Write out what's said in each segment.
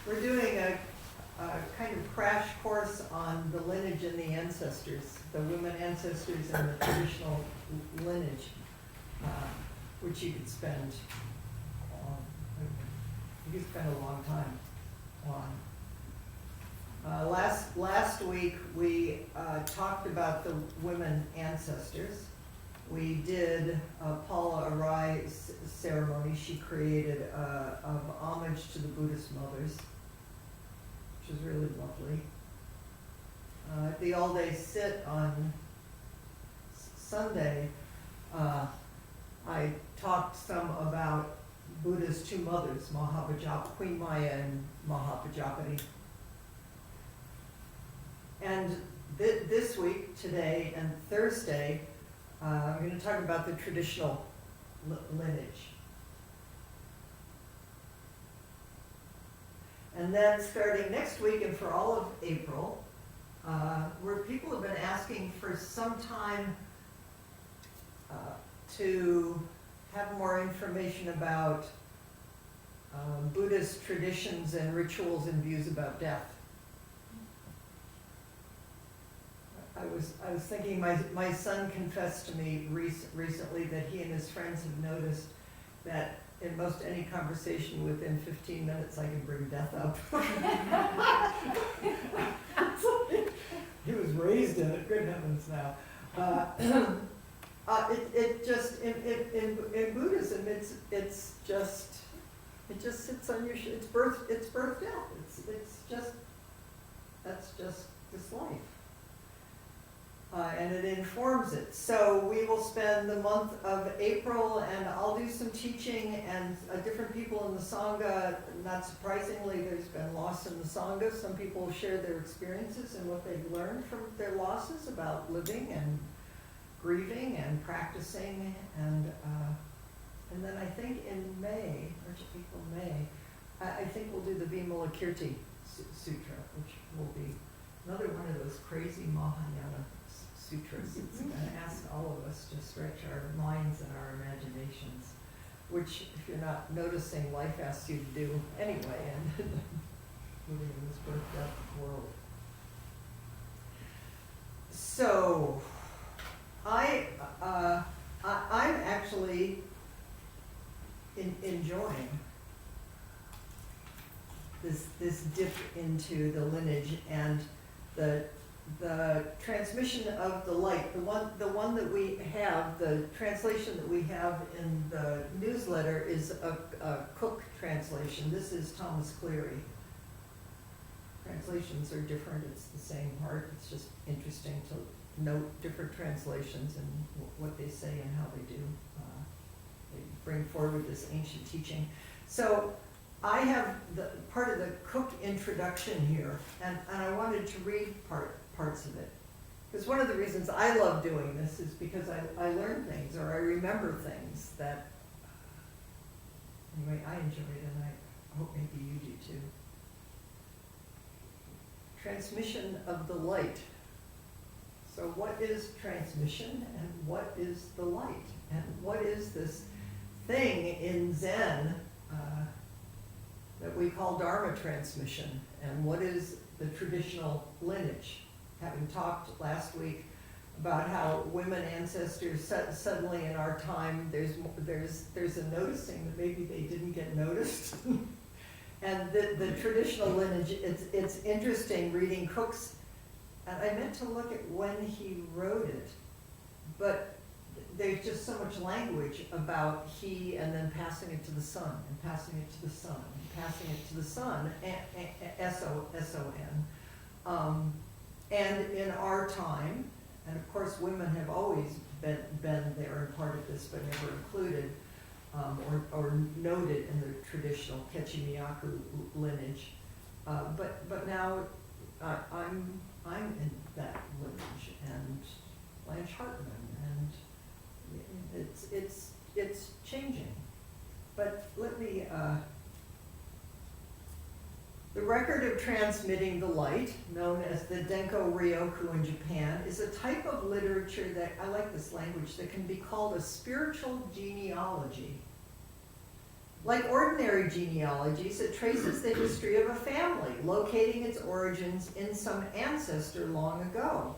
We're doing a kind of crash course on the lineage and the ancestors, the women ancestors and the traditional lineage, which you could spend, a long time on. Last week, we talked about the women ancestors. We did a Paula Arai ceremony she created of homage to the Buddhist mothers, which was really lovely. At the all-day sit on Sunday, I talked some about Buddha's two mothers, Queen Maya and Mahapajapati. And this week, today and Thursday, I'm going to talk about the traditional lineage. And then starting next week and for all of April, where people have been asking for some time to have more information about Buddhist traditions and rituals and views about death. I was thinking, my son confessed to me recently that he and his friends have noticed that in most any conversation within 15 minutes I can bring death up. He was raised in it, good heavens now. It just, in Buddhism, it just sits on your, it's birth, death. That's just this life. And it informs it. So we will spend the month of April, and I'll do some teaching, and different people in the Sangha, not surprisingly, there's been loss in the Sangha. Some people share their experiences and what they've learned from their losses about living and grieving and practicing. And then I think in May, I think we'll do the Vimalakirti Sutra, which will be another one of those crazy Mahayana sutras. It's going to ask all of us to stretch our minds and our imaginations, which, if you're not noticing, life asks you to do anyway, and living in this birth-death world. So, I'm actually enjoying this dip into the lineage and the transmission of the light. The one that we have, the translation that we have in the newsletter is a Cook translation. This is Thomas Cleary. Translations are different, it's the same part. It's just interesting to note different translations and what they say and how they do. They bring forward this ancient teaching. So I have the part of the Cook introduction here, and I wanted to read parts of it. Because one of the reasons I love doing this is because I learn things, or I remember things that, anyway, I enjoy it, and I hope maybe you do too. Transmission of the light. So what is transmission, and what is the light? And what is this thing in Zen that we call Dharma transmission? And what is the traditional lineage? Having talked last week about how women ancestors suddenly in our time, there's a noticing that maybe they didn't get noticed. And the traditional lineage, it's interesting reading Cook's, and I meant to look at when he wrote it, but there's just so much language about he and then passing it to the son, and passing it to the son, and passing it to the son, S-O-N. And in our time, and of course women have always been there and part of this, but never included or noted in the traditional Kechi-Miyaku lineage. But now I'm in that lineage, and Blanche Hartman, and it's changing. But let me. The record of transmitting the light, known as the Denko Ryoku in Japan, is a type of literature that, I like this language, that can be called a spiritual genealogy. Like ordinary genealogies, it traces the history of a family, locating its origins in some ancestor long ago,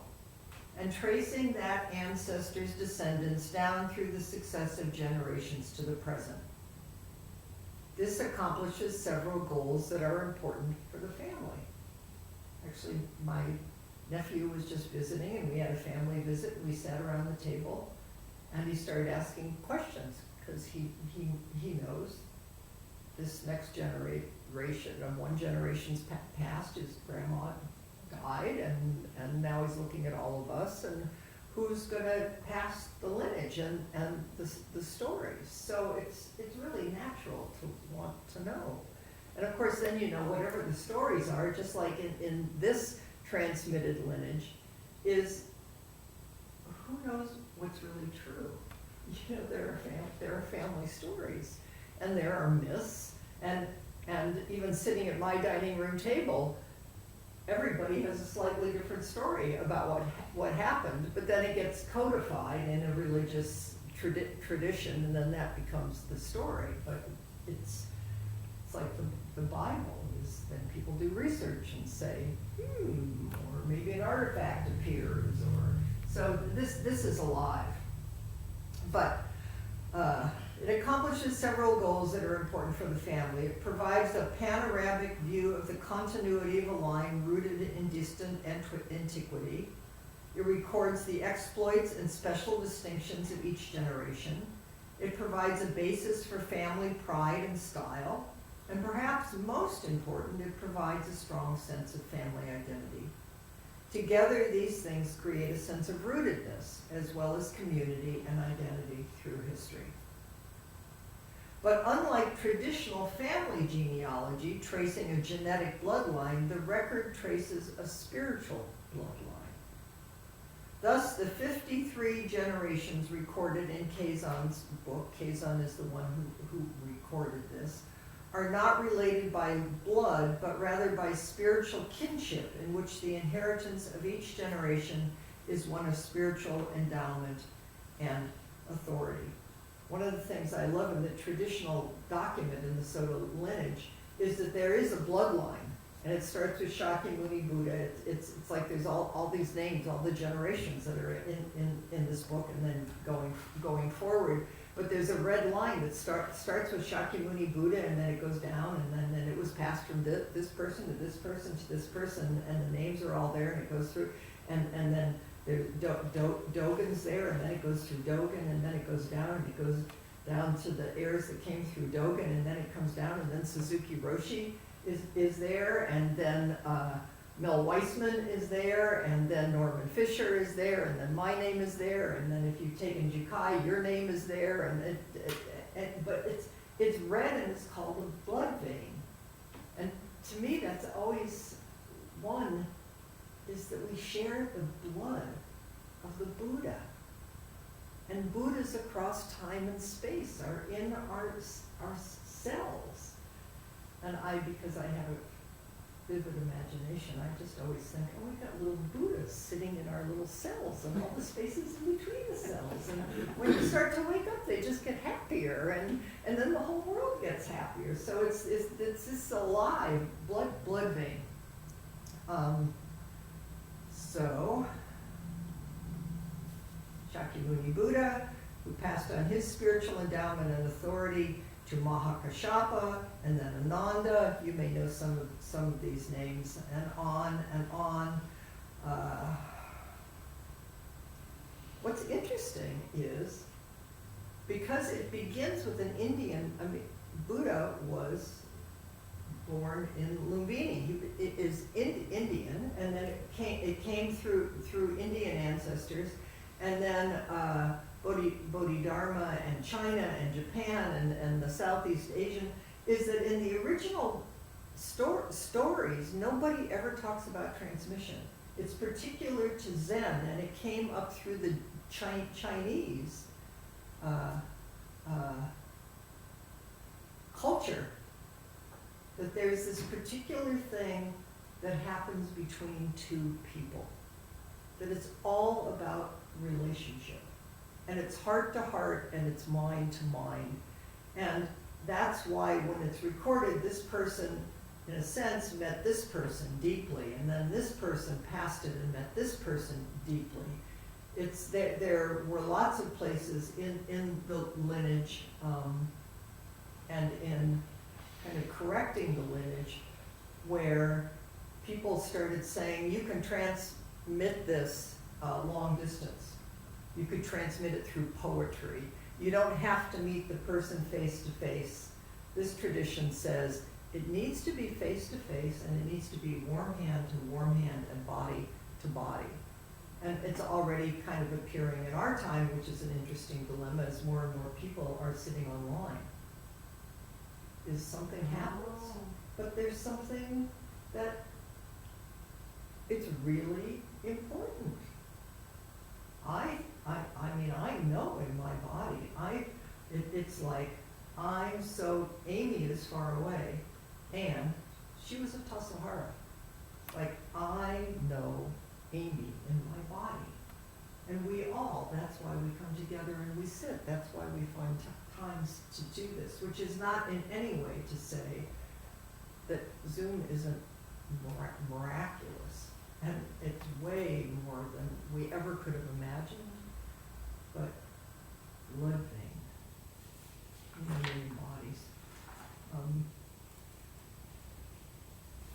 and tracing that ancestor's descendants down through the successive generations to the present. This accomplishes several goals that are important for the family. Actually, my nephew was just visiting, and we had a family visit, and we sat around the table, and he started asking questions, because he knows this next generation, one generation's past, his grandma died, and now he's looking at all of us, and who's gonna pass the lineage and the stories. So it's really natural to want to know. And of course, then whatever the stories are, just like in this transmitted lineage, is who knows what's really true. There are family stories, and there are myths, and even sitting at my dining room table, everybody has a slightly different story about what happened, but then it gets codified in a religious tradition, and then that becomes the story. But it's like the Bible is, then people do research and say, or maybe an artifact appears, or so this is alive. But it accomplishes several goals that are important for the family. It provides a panoramic view of the continuity of a line rooted in distant antiquity. It records the exploits and special distinctions of each generation. It provides a basis for family pride and style. And perhaps most important, it provides a strong sense of family identity. Together, these things create a sense of rootedness, as well as community and identity through history. But unlike traditional family genealogy, tracing a genetic bloodline, the record traces a spiritual bloodline. Thus, the 53 generations recorded in Kazan's book, Kazan is the one who recorded this, are not related by blood, but rather by spiritual kinship, in which the inheritance of each generation is one of spiritual endowment and authority. One of the things I love in the traditional document in the Soto lineage is that there is a bloodline, and it starts with Shakyamuni Buddha. It's like there's all these names, all the generations that are in this book, and then going forward. But there's a red line that starts with Shakyamuni Buddha, and then it goes down, and then it was passed from this person to this person to this person, and the names are all there, and it goes through, and then there's Dogen's there, and then it goes through Dogen, and then it goes down, and it goes down to the heirs that came through Dogen, and then it comes down, and then Suzuki Roshi is there, and then Mel Weissman is there, and then Norman Fisher is there, and then my name is there, and then if you've taken Jukai, your name is there, but it's red, and it's called a blood vein. And to me, that's always one, is that we share the blood of the Buddha. And Buddhas across time and space are in our cells. And because I have a vivid imagination, I just always think, oh, we've got little Buddhas sitting in our little cells and all the spaces in between the cells. And when you start to wake up, they just get happier, and then the whole world gets happier. So it's this alive blood vein. So Shakyamuni Buddha, who passed on his spiritual endowment and authority to Mahakashapa, and then Ananda. You may know some of these names, and on and on. What's interesting is, because it begins with an Indian, Buddha was born in Lumbini. He is Indian, and then it came through Indian ancestors, and then Bodhidharma and China and Japan and the Southeast Asian, is that in the original stories, nobody ever talks about transmission. It's particular to Zen, and it came up through the Chinese culture, that there's this particular thing that happens between two people, that it's all about relationship. And it's heart to heart, and it's mind to mind. And that's why when it's recorded, this person, in a sense, met this person deeply, and then this person passed it and met this person deeply. It's there were lots of places in the lineage and in kind of correcting the lineage where people started saying, you can transmit this long distance. You could transmit it through poetry. You don't have to meet the person face to face. This tradition says it needs to be face to face, and it needs to be warm hand to warm hand and body to body. And it's already kind of appearing in our time, which is an interesting dilemma as more and more people are sitting online. Is something happens, but there's something that it's really important. I mean, I know in my body, it's like, Amy is far away, and she was a Tassajara. Like, I know Amy in my body. And we all, that's why we come together and we sit. That's why we find times to do this, which is not in any way to say that Zoom isn't miraculous. And it's way more than we ever could have imagined, but living in living bodies.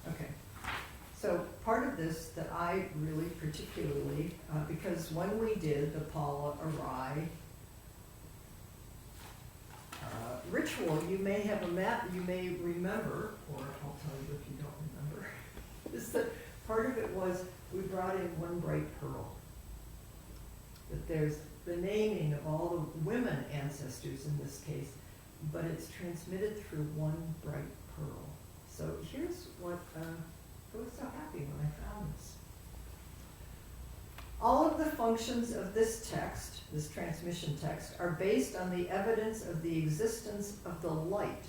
Okay, so part of this that I really particularly, because when we did the Paula Arai ritual, you may remember, or I'll tell you if you don't remember, is that part of it was we brought in one bright pearl. That there's the naming of all the women ancestors in this case, but it's transmitted through one bright pearl. So here's what, I was so happy when I found this. All of the functions of this text, this transmission text, are based on the evidence of the existence of the light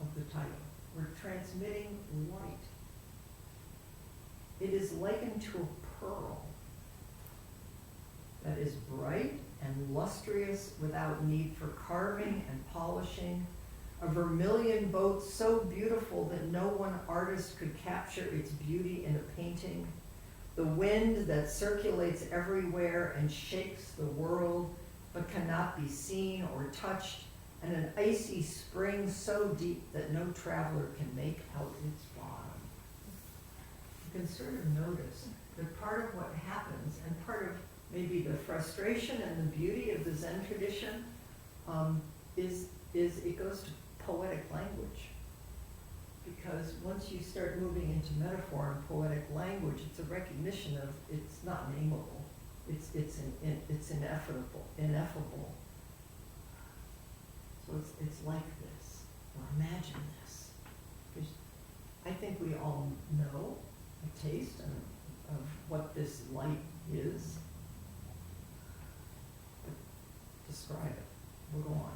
of the title. We're transmitting light. It is likened to a pearl that is bright and lustrous without need for carving and polishing, a vermilion boat so beautiful that no one artist could capture its beauty in a painting, the wind that circulates everywhere and shakes the world but cannot be seen or touched, and an icy spring so deep that no traveler can make out its bottom. You can sort of notice that part of what happens, and part of maybe the frustration and the beauty of the Zen tradition, is it goes to poetic language. Because once you start moving into metaphor and poetic language, it's a recognition of it's not nameable. It's ineffable. So it's like this, or imagine this. Because I think we all know a taste of what this light is. But describe it. We'll go on.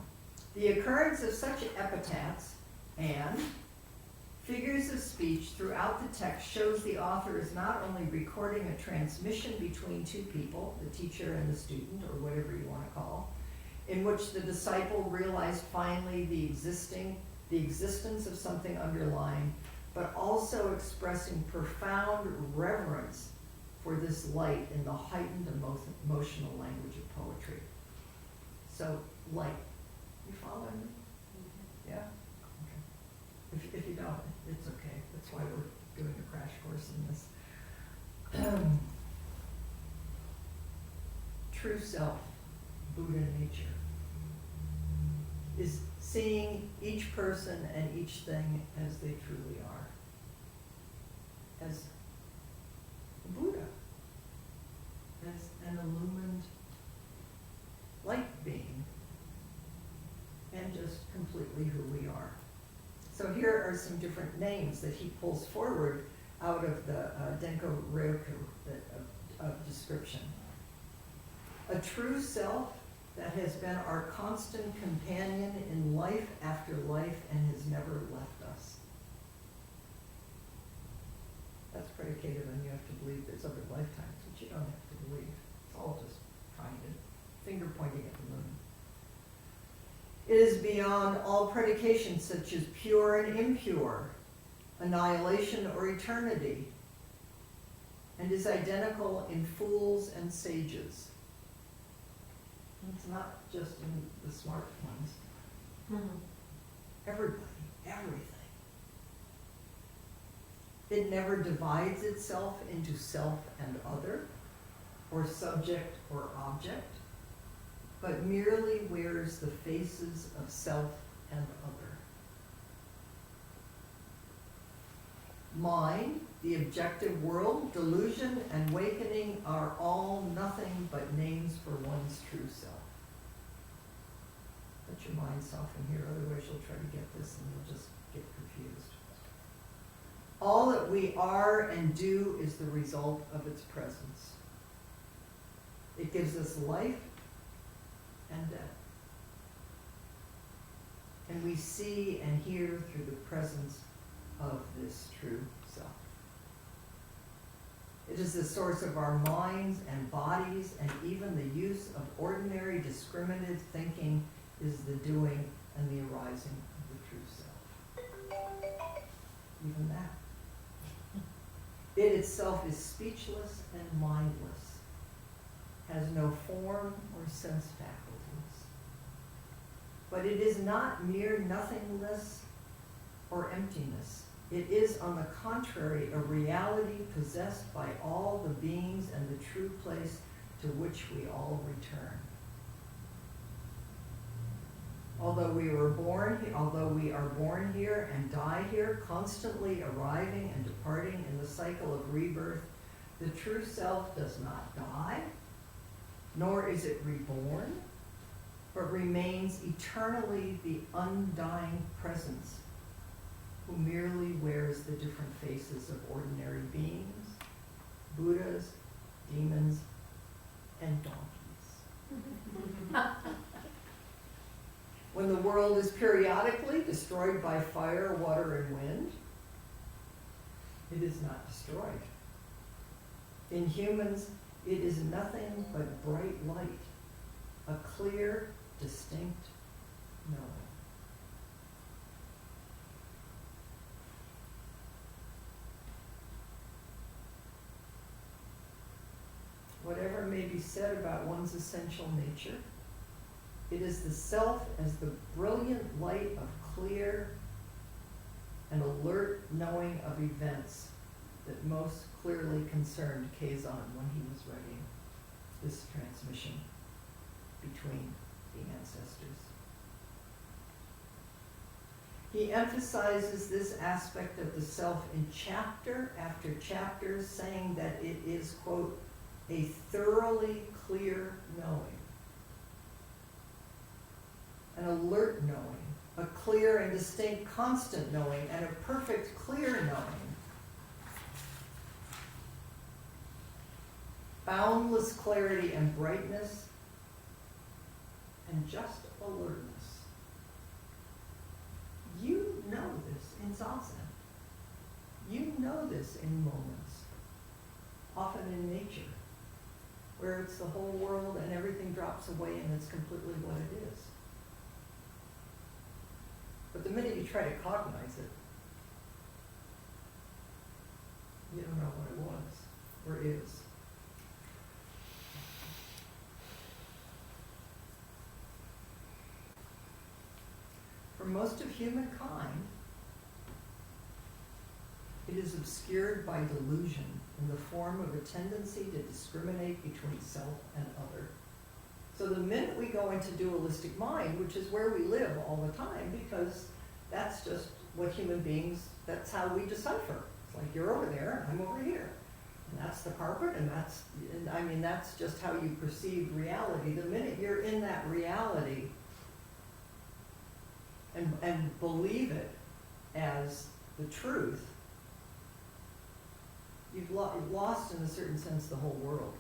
The occurrence of such epithets and figures of speech throughout the text shows the author is not only recording a transmission between two people, the teacher and the student, or whatever you want to call, in which the disciple realized finally the existence of something underlying, but also expressing profound reverence for this light in the heightened emotional language of poetry. So, light. You following me? Yeah? Okay. If you don't, it's okay. That's why we're doing a crash course in this. True self, Buddha nature, is seeing each person and each thing as they truly are. As a Buddha, as an illumined light being, and just completely who we are. So here are some different names that he pulls forward out of the Denko Ryoku of description. A true self that has been our constant companion in life after life and has never left us. That's predicated on you have to believe there's other lifetimes, which you don't have to believe. It's all just kind of finger pointing at the moon. It is beyond all predications such as pure and impure, annihilation or eternity, and is identical in fools and sages. It's not just in the smart ones. Everybody, everything. It never divides itself into self and other, or subject or object, but merely wears the faces of self and other. Mind, the objective world, delusion, and awakening are all nothing but names for one's true self. Let your mind soften here, otherwise you'll try to get this and you'll just get confused. All that we are and do is the result of its presence. It gives us life and death. And we see and hear through the presence of this true self. It is the source of our minds and bodies, and even the use of ordinary discriminative thinking is the doing and the arising of the true self. Even that. It itself is speechless and mindless, has no form or sense faculties. But it is not mere nothingness or emptiness. It is, on the contrary, a reality possessed by all the beings and the true place to which we all return. Although we are born here and die here, constantly arriving and departing in the cycle of rebirth, the true self does not die, nor is it reborn, but remains eternally the undying presence, who merely wears the different faces of ordinary beings, Buddhas, demons, and donkeys. When the world is periodically destroyed by fire, water, and wind, it is not destroyed. In humans, it is nothing but bright light, a clear, distinct knowing. Whatever may be said about one's essential nature, it is the self as the brilliant light of clear and alert knowing of events that most clearly concerned Kazan when he was writing this transmission between the ancestors. He emphasizes this aspect of the self in chapter after chapter, saying that it is, quote, a thoroughly clear knowing, an alert knowing, a clear and distinct constant knowing, and a perfect clear knowing. Boundless clarity and brightness, and just alertness. You know this in Zazen. You know this in moments, often in nature, where it's the whole world and everything drops away and it's completely what it is. But the minute you try to cognize it, you don't know what it was or is. For most of humankind, it is obscured by delusion in the form of a tendency to discriminate between self and other. So the minute we go into dualistic mind, which is where we live all the time, because that's just what human beings, that's how we decipher. It's like you're over there, I'm over here. And that's the carpet, and that's just how you perceive reality. The minute you're in that reality and believe it as the truth, you've lost, in a certain sense, the whole world.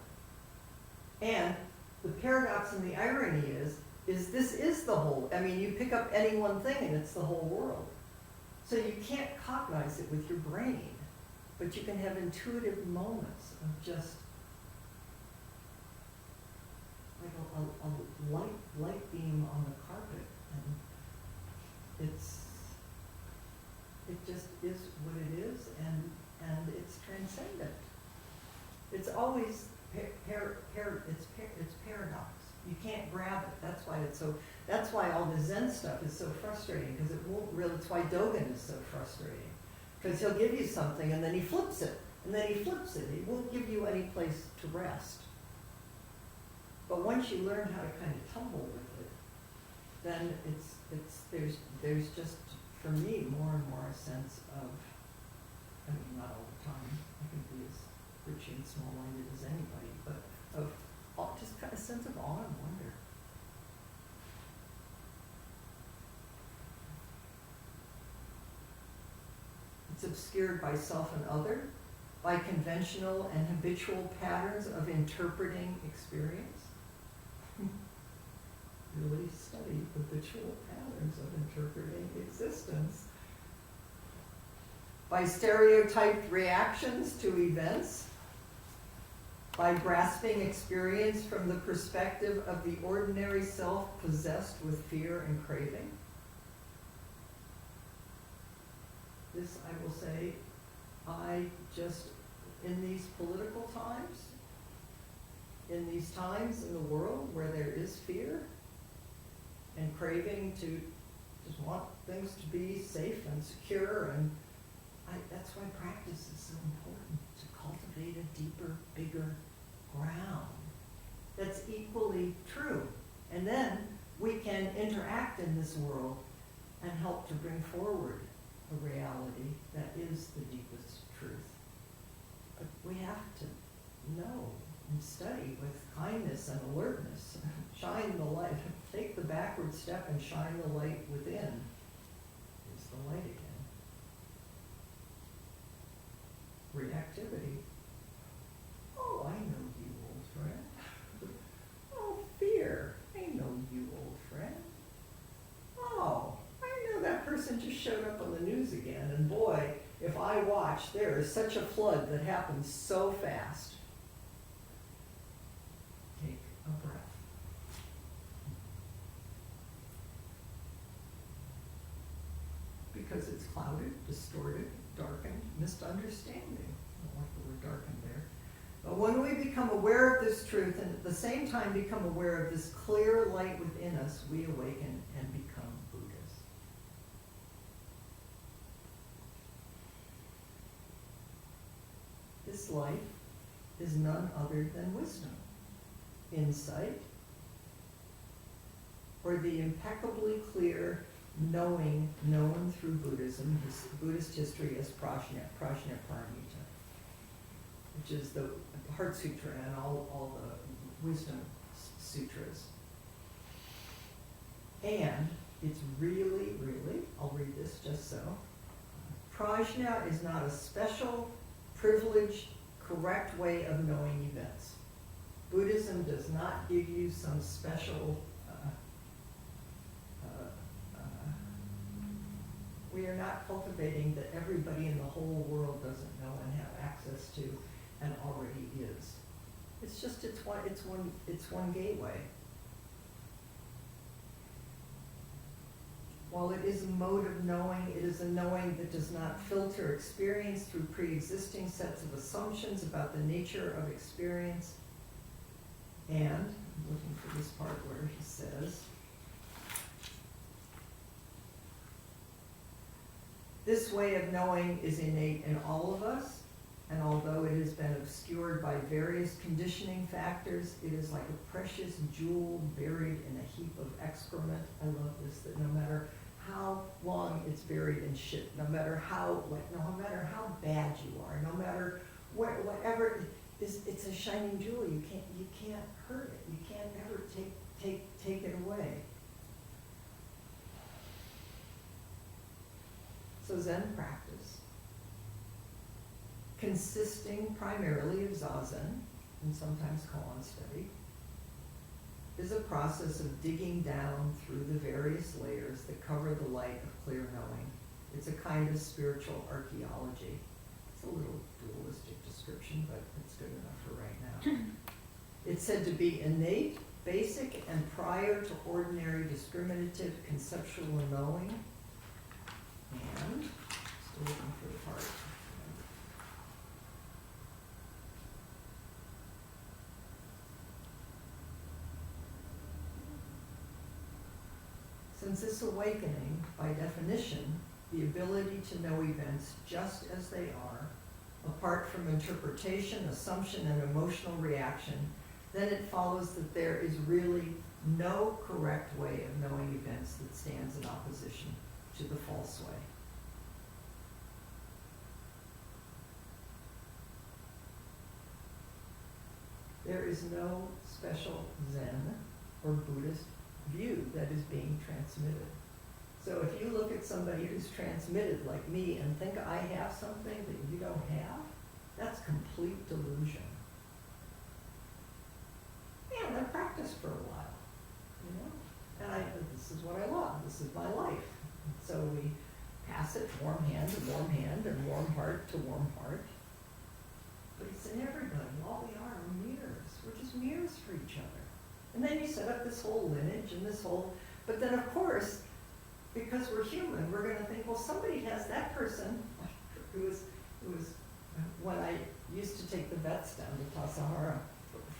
And the paradox and the irony is this is the whole. I mean, you pick up any one thing and it's the whole world. So you can't cognize it with your brain, but you can have intuitive moments of just like a light beam on the carpet, and it just is what it is, and it's transcendent. It's always it's paradox. You can't grab it. That's why all the Zen stuff is so frustrating, because it won't really, it's why Dogen is so frustrating. Because he'll give you something and then he flips it, and then he flips it. He won't give you any place to rest. But once you learn how to kind of tumble with it, then there's just, for me, more and more a sense of, I mean, not all the time, I can be as rich and small-minded as anybody, but of just kind of a sense of awe and wonder. It's obscured by self and other, by conventional and habitual patterns of interpreting experience. Really study habitual patterns of interpreting existence. By stereotyped reactions to events, by grasping experience from the perspective of the ordinary self possessed with fear and craving. This, I will say, I just, in these political times, in these times in the world where there is fear and craving to just want things to be safe and secure, and that's why practice is so important, to cultivate a deeper, bigger ground that's equally true. And then we can interact in this world and help to bring forward a reality that is the deepest truth. But we have to know and study with kindness and alertness. Shine the light. Take the backward step and shine the light within. Is the light again. Reactivity. Oh, I know you, old friend. Oh, fear. I know you, old friend. Oh, I know that person just showed up on the news again, and boy, if I watch, there is such a flood that happens so fast. Take a breath. Because it's clouded, distorted, darkened, misunderstanding. I don't like the word darkened there. But when we become aware of this truth and at the same time become aware of this clear light within us, we awaken and become Buddhas. This light is none other than wisdom, insight, or the impeccably clear knowing known through Buddhism, Buddhist history as Prajnaparamita, which is the Heart Sutra and all the wisdom sutras. And it's really, I'll read this just so. Prajna is not a special, privileged, correct way of knowing events. Buddhism does not give you some special we are not cultivating that everybody in the whole world doesn't know and have access to and already is. It's just, it's one gateway. While it is a mode of knowing, it is a knowing that does not filter experience through pre-existing sets of assumptions about the nature of experience. And, I'm looking for this part where he says, this way of knowing is innate in all of us, and although it has been obscured by various conditioning factors, it is like a precious jewel buried in a heap of excrement. I love this, that no matter how long it's buried in shit, no matter how bad you are, no matter whatever, it's a shining jewel. You can't hurt it. You can't ever take it away. So Zen practice, consisting primarily of Zazen, and sometimes koan study, is a process of digging down through the various layers that cover the light of clear knowing. It's a kind of spiritual archaeology. It's a little dualistic description, but it's good enough for right now. It's said to be innate, basic, and prior to ordinary discriminative conceptual knowing, And, still looking for the part. Since this awakening, by definition, the ability to know events just as they are, apart from interpretation, assumption, and emotional reaction, then it follows that there is really no correct way of knowing events that stands in opposition to the false way. There is no special Zen or Buddhist view that is being transmitted. So if you look at somebody who's transmitted like me and think I have something that you don't have, that's complete delusion. And I practiced for a while, you know, and this is what I love, this is my life. So we pass it warm hand to warm hand and warm heart to warm heart. But it's in everybody, all we are mirrors. We're just mirrors for each other. And then you set up this whole lineage and this whole, but then of course, because we're human, we're gonna think, well, somebody has that person who was when I used to take the vets down to Tassajara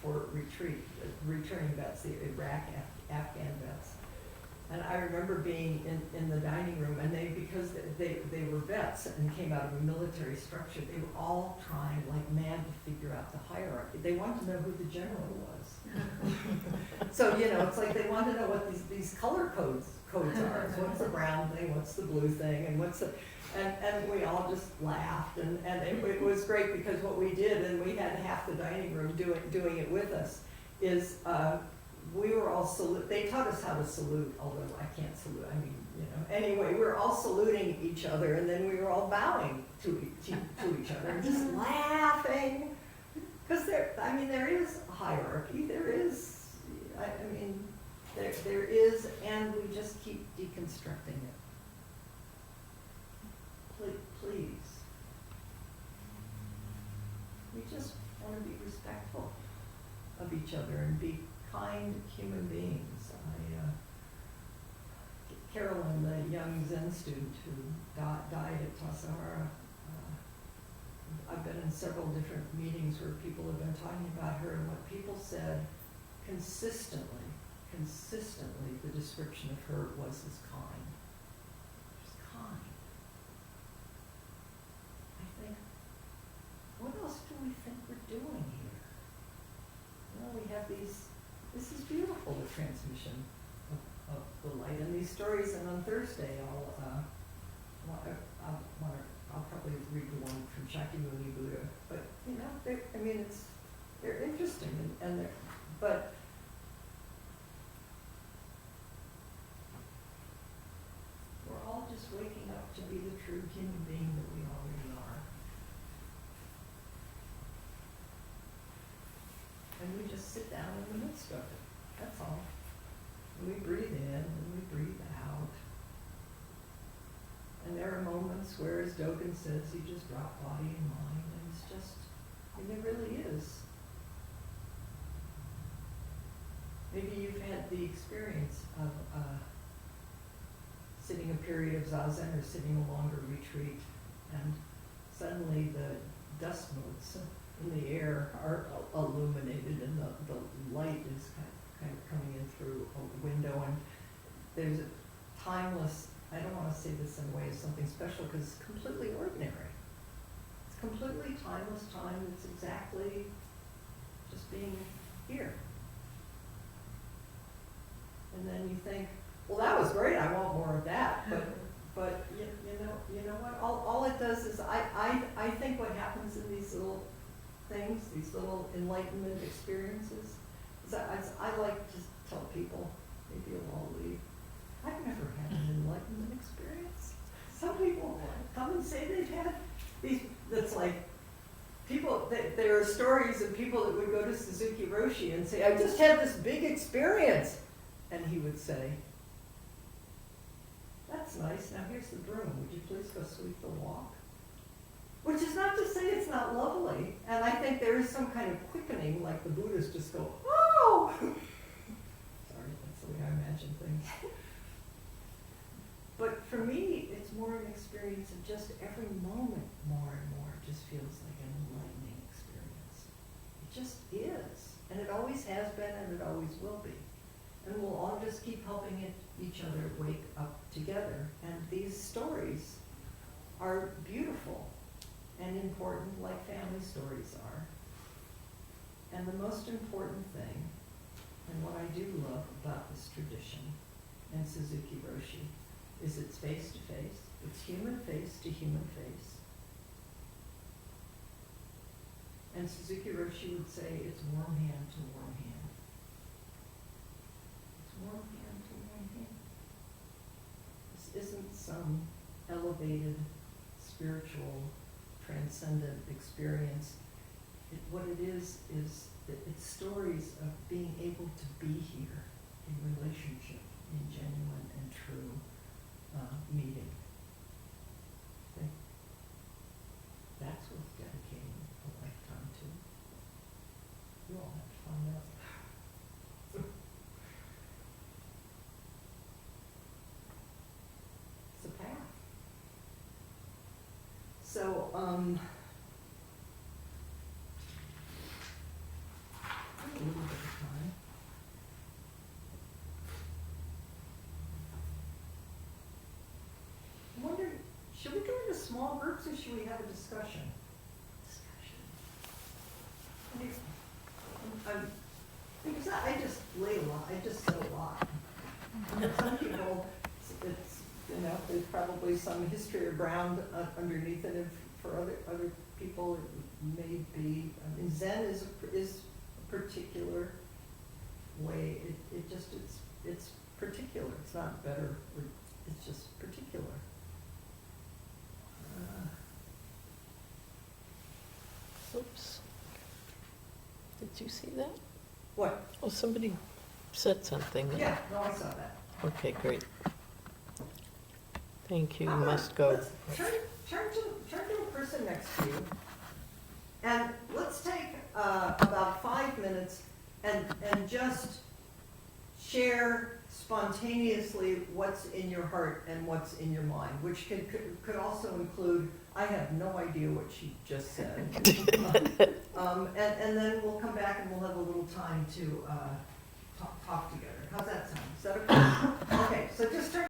for retreat, returning vets, the Iraq, Afghan vets. And I remember being in the dining room, and because they were vets and came out of a military structure, they were all trying like mad to figure out the hierarchy. They wanted to know who the general was. So, you know, it's like they want to know what these color codes are. So what's the brown thing, what's the blue thing, and what's the, and we all just laughed, and it was great because what we did, and we had half the dining room doing it with us, is we were all they taught us how to salute, although I can't salute, I mean, you know, anyway, we were all saluting each other, and then we were all bowing to each other, and just laughing, because there is a hierarchy, there is, there is, and we just keep deconstructing it. Please. We just want to be respectful of each other and be kind human beings. Carolyn, the young Zen student who died at Tassajara, I've been in several different meetings where people have been talking about her, and what people said consistently, the description of her was as kind. Just kind. I think, what else do we think we're doing here? Well, we have this is beautiful, the transmission of the light, and these stories, and on Thursday I'll probably read the one from Shakyamuni Buddha, but you know, they're interesting, but we're all just waking up to be the true human being that we already are. And we just sit down in the midst of it, that's all. And we breathe in and we breathe out. And there are moments where, as Dogen says, you just drop body and mind, and it's just, and it really is. Maybe you've had the experience of sitting a period of zazen or sitting a longer retreat, and suddenly the dust motes in the air are illuminated, and the light is kind of coming in through a window, and there's a timeless, I don't want to say this in a way as something special because it's completely ordinary. It's completely timeless time that's exactly just being here. And then you think, well, that was great, I want more of that, but you know what, all it does is, I think what happens in these little things, these little enlightenment experiences, is I like to tell people, maybe you'll all leave, I've never had an enlightenment experience. Some people come and say they've had these, that's like, people, there are stories of people that would go to Suzuki Roshi and say, I just had this big experience. And he would say, that's nice, now here's the broom, would you please go sweep the walk? Which is not to say it's not lovely, and I think there is some kind of quickening, like the Buddhists just go, oh! Sorry, that's the way I imagine things. But for me, it's it's more an experience of just every moment more and more just feels like an enlightening experience. It just is, and it always has been, and it always will be. And we'll all just keep helping each other wake up together. And these stories are beautiful and important, like family stories are. And the most important thing, and what I do love about this tradition and Suzuki Roshi, is it's face to face. It's human face to human face. And Suzuki Roshi would say it's warm hand to warm hand. It's warm hand to warm hand. This isn't some elevated, spiritual, transcendent experience. What it is that it's stories of being able to be here in relationship, in genuine and true meeting. I think that's worth dedicating a lifetime to. You all have to find out. It's a path. So, a little bit of time. I wonder, should we go into small groups or should we have a discussion? What do you think? Because I just lay a lot, I just say a lot. And some people, it's, you know, there's probably some history or ground underneath it, and for other people it may be, I mean, Zen is a particular way, it's particular, it's not better, it's just particular. Oops. Did you see that? What? Oh, somebody said something. Yeah, no, I saw that. Okay, great. Thank you, you must go. Let's turn to a person next to you, and let's take about 5 minutes and just share spontaneously what's in your heart and what's in your mind, which could also include, I have no idea what she just said. And then we'll come back and we'll have a little time to talk together. How's that sound? Is that okay? Okay, so just turn